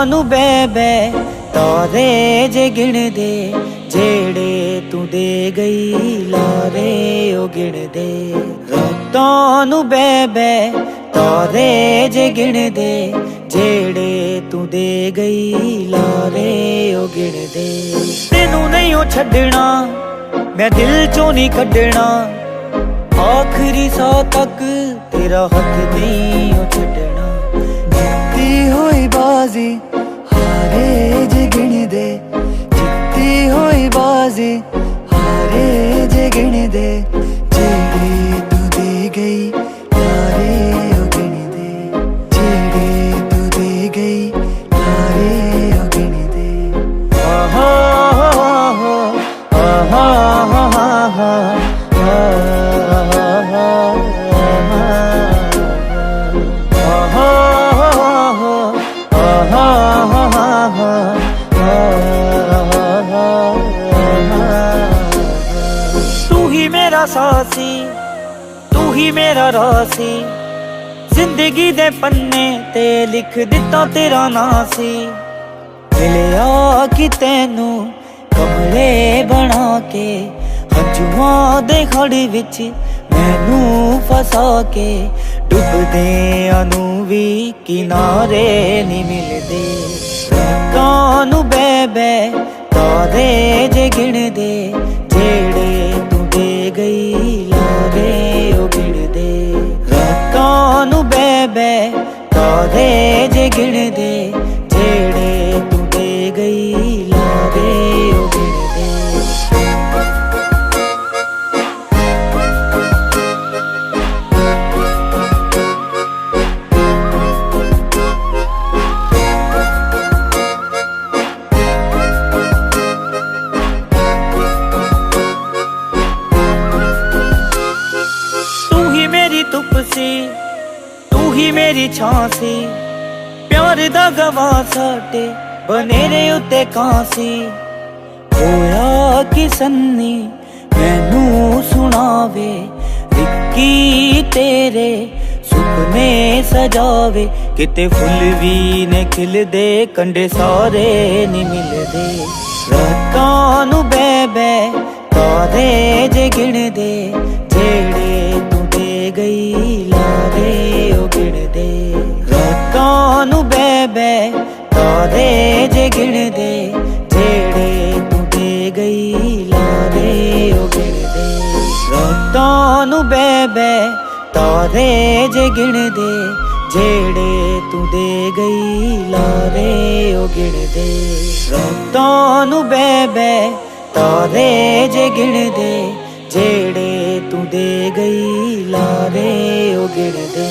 ਨੂੰ ਬੈ ਬੈ ਤਾਰੇ ਜੇ ਗਿਣਦੇ, ਜਿਹੜੇ ਤੂੰ ਦੇ ਗਈ ਲਾਰੇ ਉਹ ਗਿਣਦੇ। ਰਾਤਾਂ ਨੂੰ ਬੈ ਬੈ ਤਾਰੇ ਜੇ ਗਿਣਦੇ, ਜਿਹੜੇ ਤੂੰ ਦੇ ਗਈ ਲਾਰੇ ਉਹ ਗਿਣਦੇ। ਤੈਨੂੰ ਨਹੀਂ ਉਹ ਛੱਡਣਾ, ਮੈਂ ਦਿਲ ਚੋਂ ਨਹੀਂ ਕੱਢਣਾ, ਆਖਰੀ ਸਾਹ ਤੱਕ ਤੇਰਾ ਹੱਥ ਨਹੀਂ ਉਹ ਛੱਡਣਾ। ਜਿੱਤੀ ਹੋਈ ਬਾਜ਼ੀ ਹਾਰੇ ਜੇ ਗਿਣਦੇ, ਜਿੱਤੀ ਹੋਈ ਬਾਜ਼ੀ ਹਾਰੇ ਜੇ ਗਿਣਦੇ, ਜਿਹੜੇ ਤੂੰ ਦੇ ਗਈ ਲਾਰੇ ਉਹ ਗਿਣਦੇ, ਜਿਹੜੇ ਤੂੰ ਦੇ ਗਈ ਲਾਰੇ ਉਹ ਗਿਣਦੇ। ਆਹਾ ਆਹਾ ਆਹਾ तू ही मेरा सासी, तू ही मेरा रासी, जिंदगी दे पन्ने ते लिख दिता तेरा नां सी। मिलिया कि तैनू कमले बना के, हंजुआं दे खड़ विच मैनू फसा के, डुबदियां नू भी किनारे नहीं मिलदे। रातां नू बै बै तारे जे गिणदे, जेड़े तू दे गई लारे ओ गिणदे। रातां नू बै बै तारे जे गिणदे, जेड़े तू दे गई लारे ओ गिणदे। धुप सी तू ही मेरी छां सी, प्यार दा गवाह साडे बनेरे उत्ते कांसी। होया कि सन्नी मैनू सुनावे, रिक्की तेरे सुपने सजावे, किते फुल भी ने खिलदे कंडे सारे नहीं मिलदे। रातां नू बै बै तारे जे गिणदे, जेड़े गई लारे ओ गिणदे। रातां नू बै बै तारे जे गिणदे, जेड़े तू दे गई लारे ओ गिणदे। रातां नू बै बै तारे जे गिणदे, जेड़े तू दे गई लारे ओ गिणदे। रातां नू बै बै तारे जे गिणदे, जेड़े तू दे गई लारे ओ गिणदे।